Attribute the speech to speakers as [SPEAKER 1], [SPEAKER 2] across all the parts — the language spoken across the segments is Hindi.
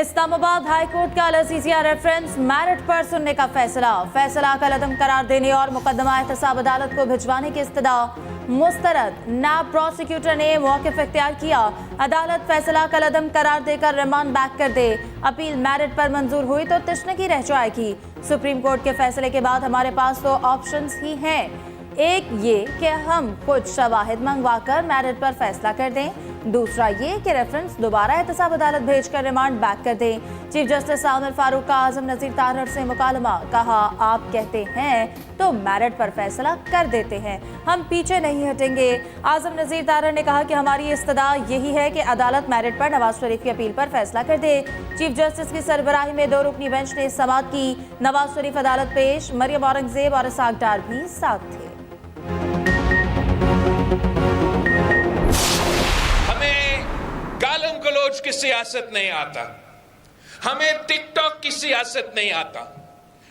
[SPEAKER 1] इस्लामाबाद हाई कोर्ट का अल-अज़ीज़िया रेफरेंस मेरिट पर सुनने का फैसला कलअदम करार देने और मुकदमा एहतसाब अदालत को भिजवाने की इस्तदा मुस्तरद। नायब प्रोसिक्यूटर ने मौक़िफ़ इख्तियार किया। अदालत फैसला कलअदम करार देकर रिमांड बैक कर दे। अपील मेरिट पर मंजूर हुई तो तशनगी रह जाएगी। सुप्रीम कोर्ट के फैसले के बाद हमारे पास तो ऑप्शंस ही हैं। एक ये कि हम कुछ शवाहिद मंगवाकर मेरिट पर फैसला कर दें, दूसरा ये कि रेफरेंस दोबारा एहतसाब अदालत भेजकर रिमांड बैक कर दें। चीफ जस्टिस उमर फारूक का आजम नज़ीर तारड़ से मुकालमा, कहा आप कहते हैं तो मेरिट पर फैसला कर देते हैं, हम पीछे नहीं हटेंगे। आजम नज़ीर तारड़ ने कहा कि हमारी इस्तदा यही है कि अदालत मेरिट पर नवाज शरीफ की अपील पर फैसला कर दे। चीफ जस्टिस की सरबराही में 2 रुकनी बेंच ने समाअत की। नवाज शरीफ अदालत पेश, मरियम औरंगजेब और इसाक डार भी साथ थे।
[SPEAKER 2] गालम गलोच की सियासत नहीं आता, हमें टिकटॉक की सियासत नहीं आता,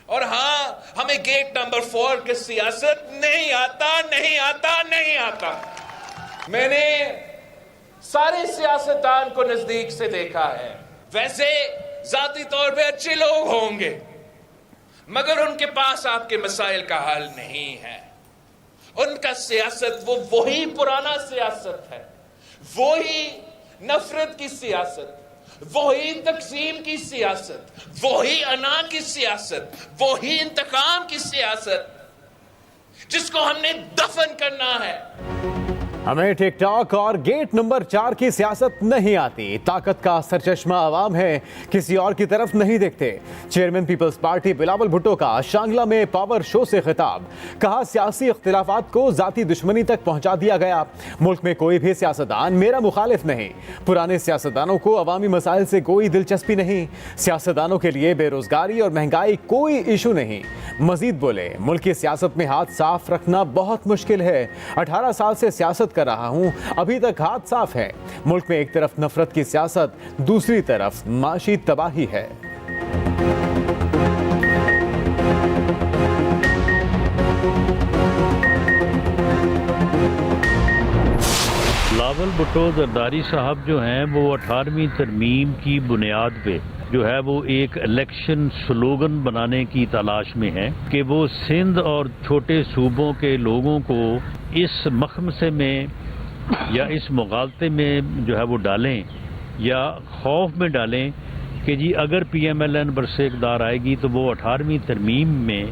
[SPEAKER 2] और हाँ, हमें गेट नंबर 4 की सियासत नहीं आता। मैंने सारे सियासतदान को नजदीक से देखा है। वैसे जाती तौर पे अच्छे लोग होंगे, मगर उनके पास आपके मसाइल का हल नहीं है। उनका सियासत वही पुराना सियासत है, वही नफरत की सियासत, वही तकसीम की सियासत, वही अना की सियासत, वही इंतकाम की सियासत जिसको हमने दफन करना है।
[SPEAKER 3] हमें टिकटॉक और गेट नंबर 4 की सियासत नहीं आती। ताकत का सरचश्मा आवाम है, किसी और की तरफ नहीं देखते। चेयरमैन पीपल्स पार्टी बिलावल भुट्टो का शांगला में पावर शो से खिताब, कहा सियासी इख्तिलाफात को जाती दुश्मनी तक पहुंचा दिया गया। मुल्क में कोई भी सियासतदान मेरा मुखालिफ नहीं। पुराने सियासतदानों को अवामी मसाइल से कोई दिलचस्पी नहीं। सियासतदानों के लिए बेरोजगारी और महंगाई कोई इशू नहीं। मजीद बोले, मुल्क की सियासत में हाथ साफ रखना बहुत मुश्किल है। 18 साल से सियासत कर रहा हूं, अभी तक हाथ साफ है। मुल्क में एक तरफ नफरत की सियासत, दूसरी तरफ माशी तबाही है।
[SPEAKER 4] बिलावल भुट्टो जरदारी साहब जो हैं वो 18वीं तरमीम की बुनियाद पे जो है वो एक इलेक्शन स्लोगन बनाने की तलाश में है कि वो सिंध और छोटे सूबों के लोगों को इस मखमसे में या इस मुगालते में जो है वो डालें या खौफ में डालें कि जी अगर PMLN बरसे इक़्तिदार आएगी तो वो 18वीं तरमीम में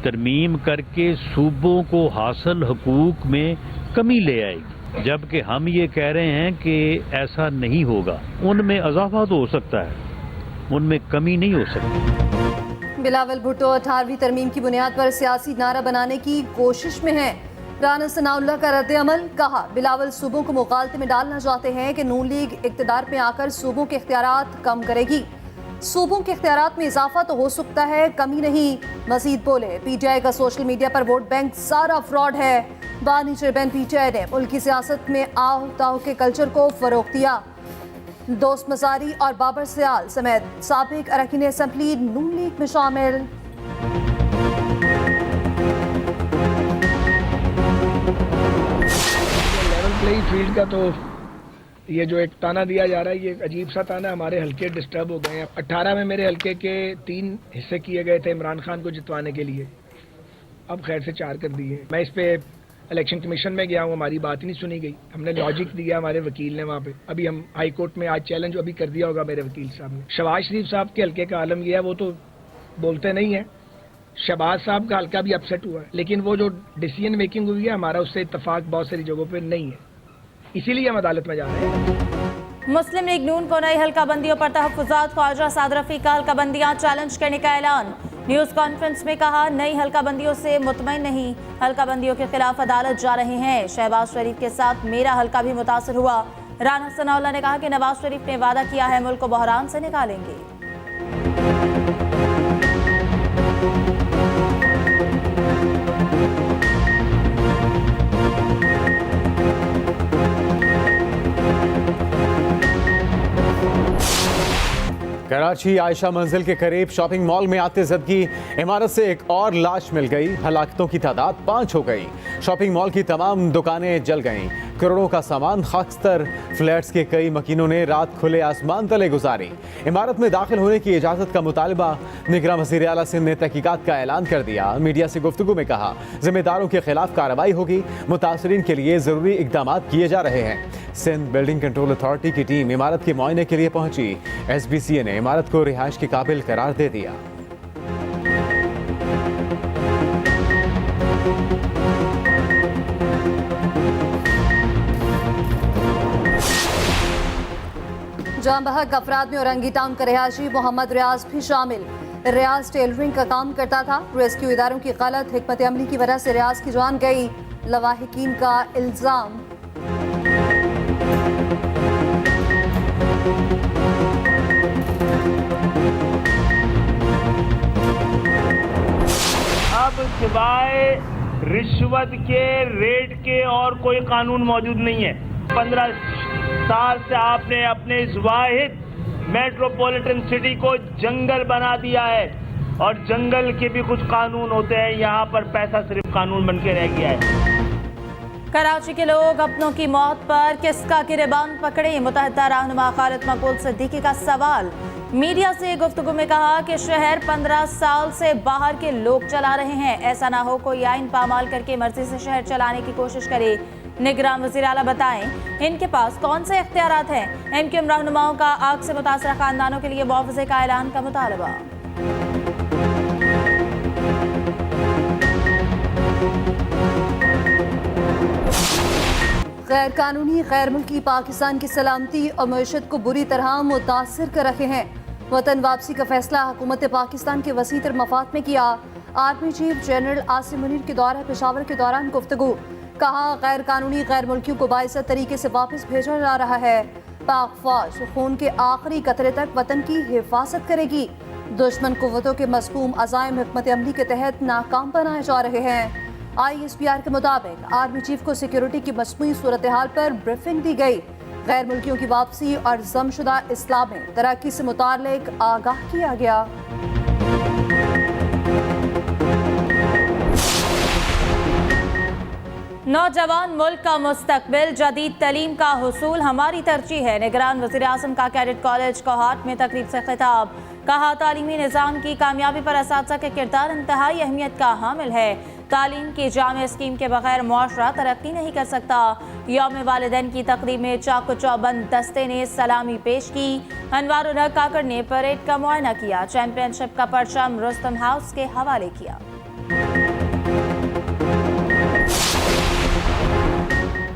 [SPEAKER 4] तरमीम करके सूबों को हासिल हुकूक में कमी ले आएगी, जबकि हम ये कह रहे हैं कि ऐसा नहीं होगा। उनमें इजाफा तो हो सकता है, उनमें कमी नहीं हो सकती।
[SPEAKER 5] बिलावल भुट्टो 18वीं तरमीम की बुनियाद पर सियासी नारा बनाने की कोशिश में है। राना सनाउल्लाह का रद्द अमल, कहा बिलावल सूबों को मुगालते में डालना चाहते हैं कि नून लीग इक़्तिदार में आकर सूबों के इख्तियारात कम करेगी। सूबों के इख्तियारात में इजाफा तो हो सकता है, कमी नहीं। मजीद बोले, PTI का सोशल मीडिया पर वोट बैंक सारा फ्रॉड है। बानी चेयरमैन PTI ने मुल्क की सियासत में आओ ताओ के कल्चर को फरोग दिया। दोस्त मजारी और बाबर सियाल समेत साबिक अरकान असेंबली नून लीग में शामिल।
[SPEAKER 6] लेवल प्लेइंग फील्ड का तो ये जो एक ताना दिया जा रहा है, ये अजीब सा ताना। हमारे हल्के डिस्टर्ब हो गए हैं। 18 में मेरे हल्के के 3 हिस्से किए गए थे इमरान खान को जितवाने के लिए, अब खैर से 4 कर दिए। मैं इस पे इलेक्शन कमीशन में गया हूँ, हमारी बात ही नहीं सुनी गई। हमने लॉजिक दिया हमारे वकील ने वहाँ पे। अभी हम हाई कोर्ट में आज चैलेंज अभी कर दिया होगा मेरे वकील साहब ने। शहबाज शरीफ साहब के हल्के का आलम यह है, वो तो बोलते नहीं है। शहबाज साहब का हल्का भी अपसेट हुआ है, लेकिन वो जो डिसीजन मेकिंग हुई है हमारा उससे इत्तफाक बहुत सारी जगहों पर नहीं है, इसीलिए हम अदालत में जा रहे हैं।
[SPEAKER 1] मुस्लिम लीग नून को नई हल्का बंदियों पर तहफ़्फ़ुज़ात, ख्वाजा साद रफ़ी का हल्का बंदियाँ चैलेंज करने का ऐलान। न्यूज़ कॉन्फ्रेंस में कहा, नई हल्का बंदियों से मुतमईन नहीं, हल्का बंदियों के खिलाफ अदालत जा रहे हैं। शहबाज शरीफ के साथ मेरा हल्का भी मुतासर हुआ। राना सनाउल्लाह ने कहा कि नवाज शरीफ ने वादा किया है मुल्क को बहरान से निकालेंगे।
[SPEAKER 3] कराची आयशा मंजिल के करीब शॉपिंग मॉल में आते जदगी इमारत से एक और लाश मिल गई। हलाकतों की तादाद 5 हो गई। शॉपिंग मॉल की तमाम दुकानें जल गईं। करोड़ों का सामान खाकस्तर। फ्लैट्स के कई मकीनों ने रात खुले आसमान तले गुजारी। इमारत में दाखिल होने की इजाजत का मुतालबा। निगरान वज़ीर आला सिंध ने तहकीकात का ऐलान कर दिया। मीडिया से गुफ्तगू में कहा, जिम्मेदारों के खिलाफ कार्रवाई होगी। मुतासरीन के लिए जरूरी इकदाम किए जा रहे हैं। सिंध बिल्डिंग कंट्रोल अथॉरिटी की टीम इमारत के मुआयने के लिए पहुंची। SBCA ने इमारत को रिहाइश के काबिल करार दे दिया।
[SPEAKER 5] जाम बहक अफराद में औरंगी टाउन का रिहायशी मोहम्मद रियाज भी शामिल। रियाज टेलरिंग का काम करता था। रेस्क्यू इदारों की गलत हिकमत अमली की वजह से रियाज की जान गई, लवाहिकीन का इल्जाम।
[SPEAKER 7] अब सिवाय रिश्वत के, रेट के और कोई कानून मौजूद नहीं है। 15 साल से आपने अपने इस वाहिद मेट्रोपॉलिटन सिटी को जंगल बना दिया है, और जंगल के भी कुछ कानून होते हैं। यहाँ पर पैसा सिर्फ कानून बन के रह गया है।
[SPEAKER 1] कराची के लोग अपनों की मौत पर किसका गिरेबान पकड़े, मुतहदा रहनुमा खालिद मकबूल सिद्दीकी का सवाल। मीडिया से गुफ्तगू में कहा कि शहर 15 साल से बाहर के लोग चला रहे हैं। ऐसा ना हो कोई आइन पामाल करके मर्जी से शहर चलाने की कोशिश करे। निगरान वज़ीर आला बताएं इनके पास कौन से इख्तियारात हैं। MQM रहनुमाओं का आग से मुतासरा खानदानों के लिए मुआवजे का ऐलान का मुतालबा।
[SPEAKER 5] गैर कानूनी गैर मुल्की पाकिस्तान की सलामती और मईशत को बुरी तरह मुतासर कर रहे हैं। वतन वापसी का फैसला हुकूमत पाकिस्तान के वसीतर मफाद में किया। Army chief general Asim Munir के दौरा पेशावर के दौरान गुफ्तगू। कहा, गैर कानूनी गैर मुल्कियों को बाइज़्ज़त तरीके से वापस भेजा जा रहा है। पाक फौज खून के आखिरी कतरे तक वतन की हिफाजत करेगी। दुश्मन कुव्वतों के मज़मूम अज़ाइम हिकमत अमली के तहत नाकाम बनाए जा रहे हैं। ISPR के मुताबिक आर्मी चीफ को सिक्योरिटी की मजमूई सूरत हाल पर ब्रीफिंग दी गई। गैर मुल्कियों की वापसी और जमशुदा इस्लाम में तरक्की से मुताल्लिक आगाह किया गया।
[SPEAKER 1] नौजवान मुल्क का मुस्तकबिल, जदीद तलीम का हुसूल हमारी तरजीह है। निगरान वज़ीर आज़म का कैडेट कॉलेज कोहाट में तकरीब से खिताब। कहा, तालीमी निज़ाम की कामयाबी पर असातिज़ा के किरदार इंतहाई अहमियत का हामिल है। तालीम की जामे स्कीम के बगैर मुआशरा तरक्की नहीं कर सकता। यौम वालिदैन की तकरीब में चाको चौबंद दस्ते ने सलामी पेश की। अनवारुल हक काकड़ ने परेड का मुआयना किया। चैंपियनशिप का परचम रुस्तम हाउस के हवाले किया।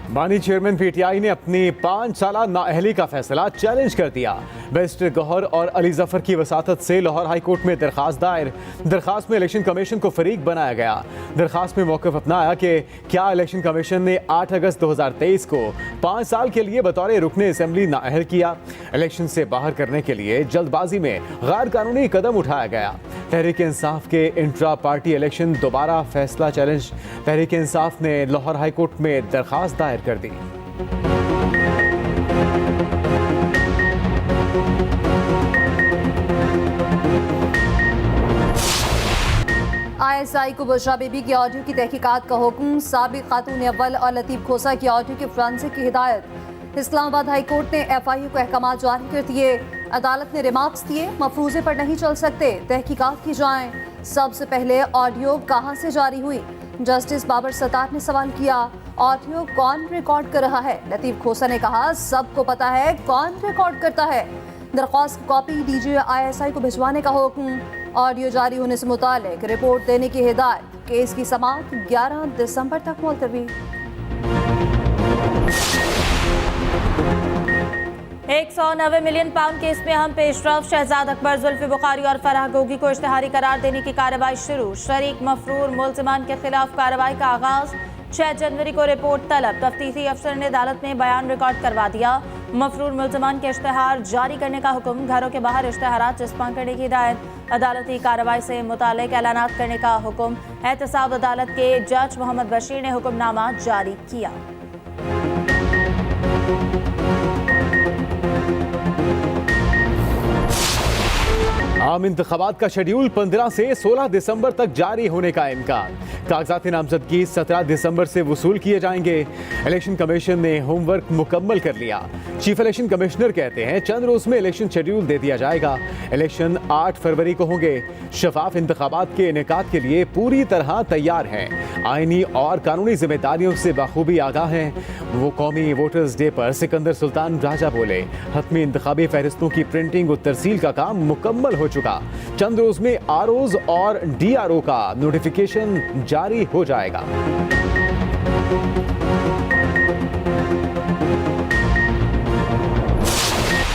[SPEAKER 3] बानी चेयरमैन PTI ने अपनी 5 साला नाअहली का फैसला चैलेंज कर दिया। बैरिस्टर गौहर और अली जफर की वसातत से लाहौर हाई कोर्ट में दरखास्त दायर। दरखास्त में इलेक्शन कमीशन को फरीक बनाया गया। दरखास्त में मौक़िफ़ अपनाया कि क्या इलेक्शन कमीशन ने 8 अगस्त 2023 को 5 साल के लिए बतौर रुकने असम्बली नाअहल किया। इलेक्शन से बाहर करने के लिए जल्दबाजी में गैर कानूनी कदम उठाया गया। तहरीक इंसाफ के इंट्रा पार्टी इलेक्शन दोबारा फैसला चैलेंज। तहरीक इंसाफ ने लाहौर हाई कोर्ट में दरखास्त दायर कर दी।
[SPEAKER 5] ISI को बुशरा बीबी की ऑडियो की तहकीकात का हुक्म। साबिक खातून अव्वल और लतीफ़ खोसा की ऑडियो के फ्रांसिक की हिदायत। इस्लामाबाद हाई कोर्ट ने FIU को अहकामात जारी कर दिए। अदालत ने रिमार्क्स दिए, मफरूजे पर नहीं चल सकते, तहकीकात की जाएं। सबसे पहले ऑडियो कहां से जारी हुई? जस्टिस बाबर सत्तार ने सवाल किया। ऑडियो कौन रिकॉर्ड कर रहा है? लतीफ़ खोसा ने कहा, सबको पता है कौन रिकॉर्ड करता है। दरख्वास्त की कॉपी DG ISI को भिजवाने का हुक्म। ऑडियो जारी होने से मुतालिक रिपोर्ट देने की हिदायत। केस की समाअत 11 दिसंबर तक मुलतवी।
[SPEAKER 1] 190 मिलियन पाउंड केस में हम पेशरफ। शहजाद अकबर, जुल्फी बुखारी और फराह गोगी को इश्तिहारी करार देने की कार्रवाई शुरू। शरीक मफरूर मुल्जिमान के खिलाफ कार्रवाई का आगाज। 6 जनवरी को रिपोर्ट तलब। तफ्तीशी अफसर ने अदालत में बयान रिकॉर्ड करवा दिया। मफरूर मुल्जिमान के इश्तिहार जारी करने का हुक्म। घरों के बाहर इश्तिहारात चस्पा करने की हिदायत। अदालती कार्रवाई से मुतालिक ऐलानात करने का हुक्म। एहतसाब अदालत के जज मोहम्मद बशीर ने हुक्मनामा जारी किया।
[SPEAKER 3] आम इंतखाबात का शेड्यूल 15 से 16 दिसंबर तक जारी होने का इम्कान। कागजात नामजदगी 17 दिसंबर से वसूल किए जाएंगे। इलेक्शन कमीशन ने होमवर्क मुकम्मल कर लिया। चीफ इलेक्शन कमिश्नर कहते हैं चंद रोज में इलेक्शन शेड्यूल दे दिया जाएगा। इलेक्शन 8 फरवरी को होंगे। शफाफ इंतखाबात के इनेकाद के लिए पूरी तरह तैयार हैं। आईनी और कानूनी जिम्मेदारियों से बखूबी आगाह हैं। वो कौमी वोटर्स डे पर सिकंदर सुल्तान राजा बोले, हतमी इंतखाबी फहरिस्तों की प्रिंटिंग और तरसील का काम मुकम्मल हो चुका। चंद रोज में आरओज और डीआरओ का नोटिफिकेशन जारी हो जाएगा।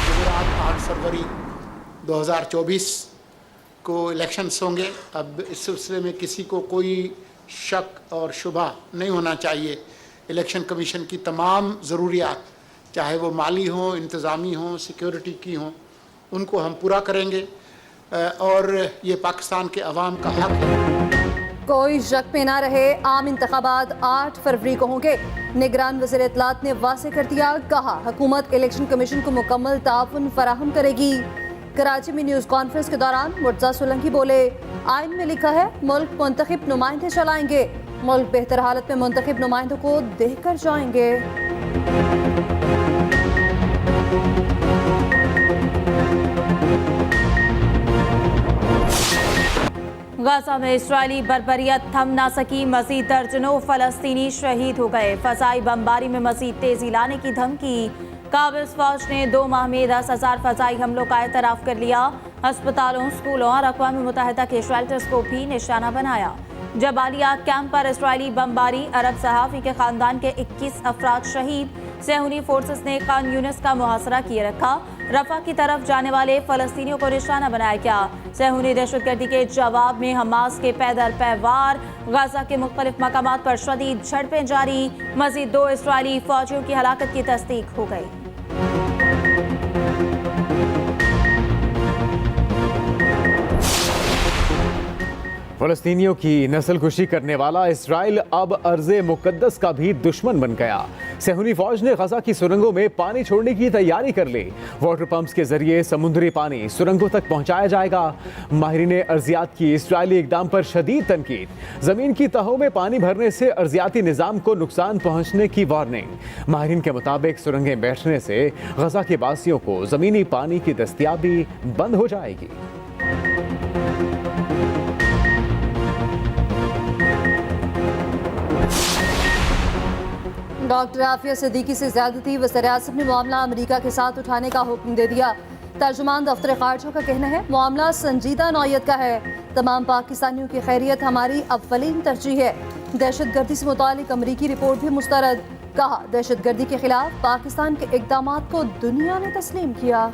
[SPEAKER 8] गुजरात 8 फरवरी 2024 को इलेक्शंस होंगे। अब इस सिलसिले में किसी को कोई शक और शुबा नहीं होना चाहिए। इलेक्शन कमीशन की तमाम ज़रूरियात, चाहे वो माली हों, इंतज़ामी हों, सिक्योरिटी की हों, उनको हम पूरा करेंगे और ये पाकिस्तान के अवाम का हक है।
[SPEAKER 5] कोई शक में ना रहे, आम इंतखाबात 8 फरवरी को होंगे। निगरान वज़ीर इत्तलात ने वाज़ेह कर दिया, कहा हुकूमत इलेक्शन कमीशन को मुकम्मल ताउन फराहम करेगी। कराची में न्यूज़ कॉन्फ्रेंस के दौरान मुर्तज़ा सोलंकी बोले, आइन में लिखा है मुल्क मुंतखब नुमाइंदे चलाएंगे। मुल्क बेहतर हालत में मुंतखब नुमाइंदों को देख कर जाएंगे।
[SPEAKER 1] गाजा में इस्राएली बर्बरियत थम ना सकी। मजीद दर्जनों फलस्तीनी शहीद हो गए। फजाई बमबारी में मजीद तेजी लाने की धमकी। काबिज फौज ने 2 माह में 10,000 फजाई हमलों का एतराफ़ कर लिया। अस्पतालों, स्कूलों और अक़वाम मुत्तहिदा के शेल्टर्स को भी निशाना बनाया। जबालिया कैंप पर इस्राएली बमबारी, अरब सहाफ़ी के ख़ानदान के 21 अफराद शहीद। सेहूनी फोर्सेस ने खान यूनिस का मुहासरा किए रखा। रफा की तरफ जाने वाले फ़लस्तीनियों को निशाना बनाया गया। सेहूनी दहशतगर्दी के जवाब में हमास के पैदल पैवार। गाजा के मुख्तलिफ मकामात पर शदीद झड़पें जारी। मज़ीद 2 इस्राएली फ़ौजियों की हलाकत की तस्दीक हो गई।
[SPEAKER 3] फ़लस्तीनियों की नस्लकुशी करने वाला इसराइल अब अर्ज़े मुक़द्दस का भी दुश्मन बन गया। सेहूनी फौज ने गजा की सुरंगों में पानी छोड़ने की तैयारी कर ली। वाटर पंप्स के जरिए समुद्री पानी सुरंगों तक पहुंचाया जाएगा। माहिरीन अर्जियात की इसराइली इक़दाम पर शदीद तनकीद। ज़मीन की तहों में पानी भरने से अर्जियाती निज़ाम को नुकसान पहुंचने की वार्निंग। माहिरीन के मुताबिक सुरंगें बैठने से गजा के बासियों को ज़मीनी पानी की दस्तयाबी बंद हो जाएगी।
[SPEAKER 5] डॉक्टर आफिया सिद्दीकी से ज़्यादती, वज़ीर-ए-आज़म ने मामला अमेरिका के साथ उठाने का हुक्म दे दिया। तर्जुमान दफ्तर ख़ारजा का कहना है मामला संजीदा नौयत का है। तमाम पाकिस्तानियों की खैरियत हमारी अव्वलीन तरजीह है। दहशतगर्दी से मुतालिक अमरीकी रिपोर्ट भी मुस्तरद। कहा दहशतगर्दी के खिलाफ पाकिस्तान के इक़दामात को दुनिया ने तस्लीम किया।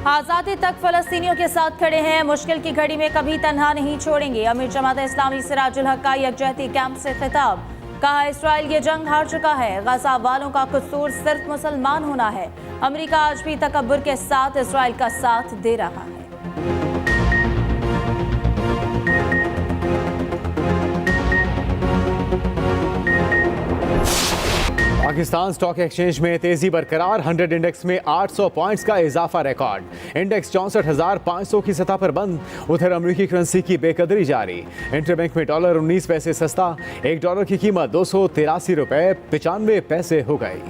[SPEAKER 1] आज़ादी तक फ़लस्तीनियों के साथ खड़े हैं। मुश्किल की घड़ी में कभी तन्हा नहीं छोड़ेंगे। अमीर जमात इस्लामी सिराजुल हक का यकजहती कैंप से खिताब। कहा इस्राइल ये जंग हार चुका है। गजा वालों का कसूर सिर्फ मुसलमान होना है। अमेरिका आज भी तकब्बुर के साथ इस्राइल का साथ दे रहा है।
[SPEAKER 3] पाकिस्तान स्टॉक एक्सचेंज में तेजी बरकरार। 100 इंडेक्स में 800 पॉइंट्स का इजाफा रिकॉर्ड। इंडेक्स 64,500 की सतह पर बंद। उधर अमेरिकी करेंसी की बेकदरी जारी। इंटरबैंक में डॉलर 19 पैसे सस्ता। $1 की कीमत 283 रुपए 95 पैसे हो गई।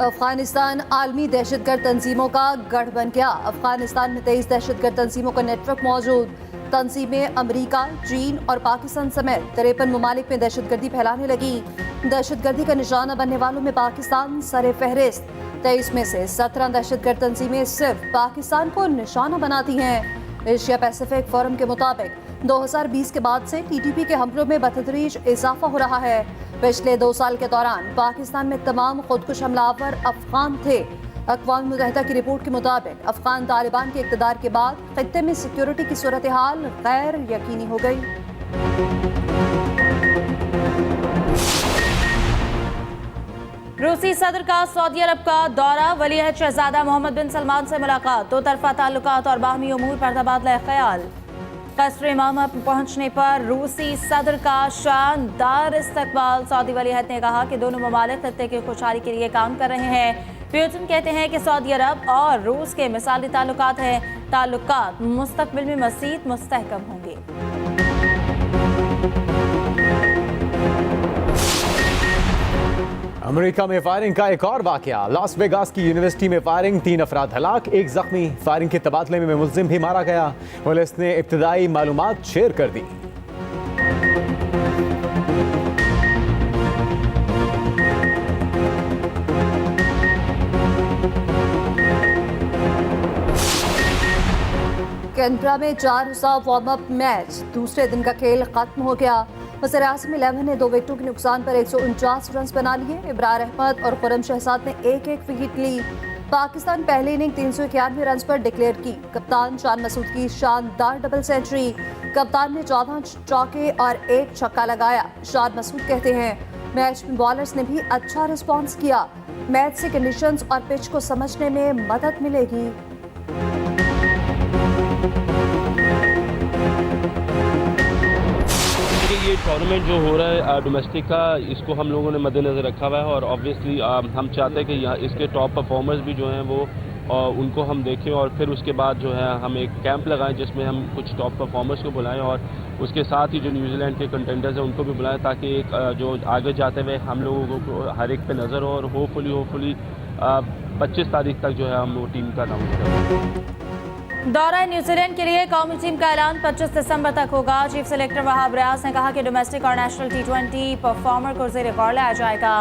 [SPEAKER 5] अफगानिस्तान आलमी दहशतगर्द तंजीमों का गढ़ बन गया। अफगानिस्तान में 23 दहशतगर्द तंजीमों का नेटवर्क मौजूद। तंजीमें अमेरिका, चीन और पाकिस्तान समेत 53 ममालिक में दहशतगर्दी फैलाने लगी। दहशतगर्दी का निशाना बनने वालों में पाकिस्तान सरे फहरिस्त। 23 में से 17 दहशतगर्द तंजीमें सिर्फ पाकिस्तान को निशाना बनाती हैं। एशिया पैसिफिक फोरम के मुताबिक 2020 के बाद से टीटीपी के हमलों में बतदरीज इजाफा हो रहा है। पिछले 2 साल के दौरान पाकिस्तान में तमाम खुदकुश हमलावर अफगान थे। अक़वाम मुत्तहिदा की रिपोर्ट के मुताबिक अफगान तालिबान के इक़्तिदार के बाद खित्ते में सिक्योरिटी की सूरत हाल गैर यकीनी हो गई।
[SPEAKER 1] रूसी सदर का सऊदी अरब का दौरा, वलीअहद शहजादा मोहम्मद बिन सलमान से मुलाकात, दो तरफा ताल्लुकात और बाहमी उमूर पर तबादला ख्याल। कसर इमामा पहुंचने पर रूसी सदर का शानदार इस्तकबाल, सऊदी वलीअहद ने कहा कि दोनों ममालिक खत्ते की खुशहाली के लिए काम कर रहे हैं। प्यूटिन कहते हैं कि सऊदी अरब और रूस के मिसाली ताल्लुकात हैं, ताल्लुकात मुस्तकबिल में मज़ीद मुस्तहकम होंगे।
[SPEAKER 3] अमेरिका में फायरिंग का एक और वाकया, लास वेगास की यूनिवर्सिटी में फायरिंग, 3 अफराद हलाक, 1 जख्मी। फायरिंग के तबादले में मुलजिम भी मारा गया। पुलिस ने इब्तदाई मालूमात शेयर कर दी।
[SPEAKER 5] कैनबरा में 4 रोज़ा वार्म अप मैच, दूसरे दिन का खेल खत्म हो गया। वज़ीर-ए-आज़म 11 ने 2 विकेटों के नुकसान पर 149 रन बना लिए। इब्रार अहमद और खुर्रम शहजाद ने 1-1 विकेट ली। पाकिस्तान पहले इनिंग 391 रन पर डिक्लेयर की। कप्तान शान मसूद की शानदार डबल सेंचुरी, कप्तान ने 14 चौके और 1 छक्का लगाया। शान मसूद कहते हैं मैच में बॉलर्स ने भी अच्छा रिस्पॉन्स किया, मैच से कंडीशंस और पिच को समझने में मदद मिलेगी।
[SPEAKER 9] ये टूर्नामेंट जो हो रहा है डोमेस्टिक का, इसको हम लोगों ने मद्देनज़र रखा हुआ है और ऑब्वियसली हम चाहते हैं कि यहाँ इसके टॉप परफॉर्मर्स भी जो हैं वो उनको हम देखें और फिर उसके बाद जो है हम एक कैंप लगाएं जिसमें हम कुछ टॉप परफॉर्मर्स को बुलाएं और उसके साथ ही जो न्यूजीलैंड के कंटेंडर्स हैं उनको भी बुलाएं, ताकि एक जो आगे जाते हुए हम लोगों को हर एक पे नज़र हो और होपफुली 25 तारीख तक जो है हम वो टीम का अनाउंस करें।
[SPEAKER 1] दौरा न्यूजीलैंड के लिए कौमी टीम का ऐलान 25 दिसंबर तक होगा। चीफ सेलेक्टर वहाब रियाज ने कहा कि डोमेस्टिक और नेशनल T20 परफॉर्मर को ज़ेर गौर लाया जाएगा।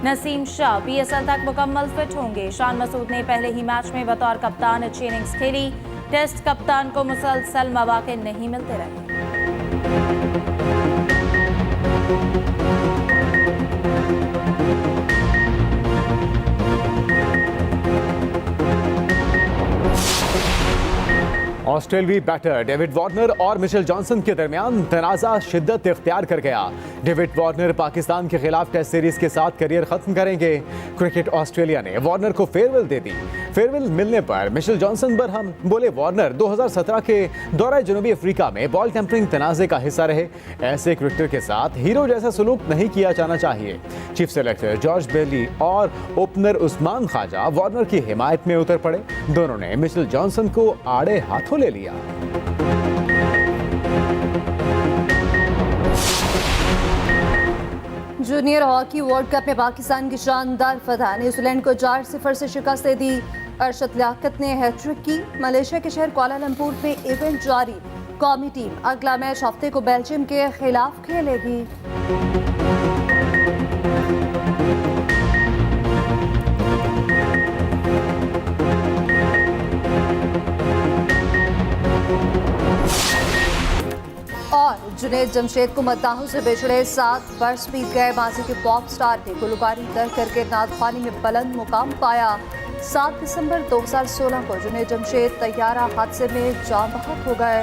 [SPEAKER 1] नसीम शाह PSL तक मुकम्मल फिट होंगे। शान मसूद ने पहले ही मैच में बतौर कप्तान अच्छी इनिंग्स खेली। टेस्ट कप्तान को मुसलसल मौके नहीं मिलते रहे।
[SPEAKER 3] ऑस्ट्रेलियाई बैटर डेविड वार्नर और मिशेल जॉनसन के दरमियान तनाज़ा शिद्दत इख्तियार कर गया। डेविड वार्नर पाकिस्तान के खिलाफ टेस्ट सीरीज के साथ करियर खत्म करेंगे। क्रिकेट ऑस्ट्रेलिया ने वार्नर को फेयरवेल दे दी। फेयरवेल मिलने पर मिशेल जॉनसन बरहम, बोले वार्नर 2017 के दौरे जनूबी अफ्रीका में बॉल टेम्परिंग तनाज़े का हिस्सा रहे। ऐसे क्रिकेटर के साथ हीरो जैसा सलूक नहीं किया जाना चाहिए। चीफ सेलेक्टर जॉर्ज बेली और ओपनर उस्मान ख्वाजा वार्नर की हिमायत में उतर पड़े। दोनों ने मिशेल जॉनसन को आड़े हाथों ले लिया।
[SPEAKER 5] जूनियर हॉकी वर्ल्ड कप में पाकिस्तान की शानदार फतह, न्यूजीलैंड को 4-0 से शिकस्त दे दी। अरशद लियाकत ने हैट्रिक की। मलेशिया के शहर कुआलालंपुर में इवेंट जारी। कौमी टीम अगला मैच हफ्ते को बेल्जियम के खिलाफ खेलेगी। और जुनैद जमशेद को मद्दाहों से बिछड़े 7 वर्ष बीत गए। माजी के पॉप स्टार ने गुलकारी दर करके नादखानी में बुलंद मुकाम पाया। 7 दिसंबर 2016 को जुनैद जमशेद तैयारा हादसे में जान बहक हो गए।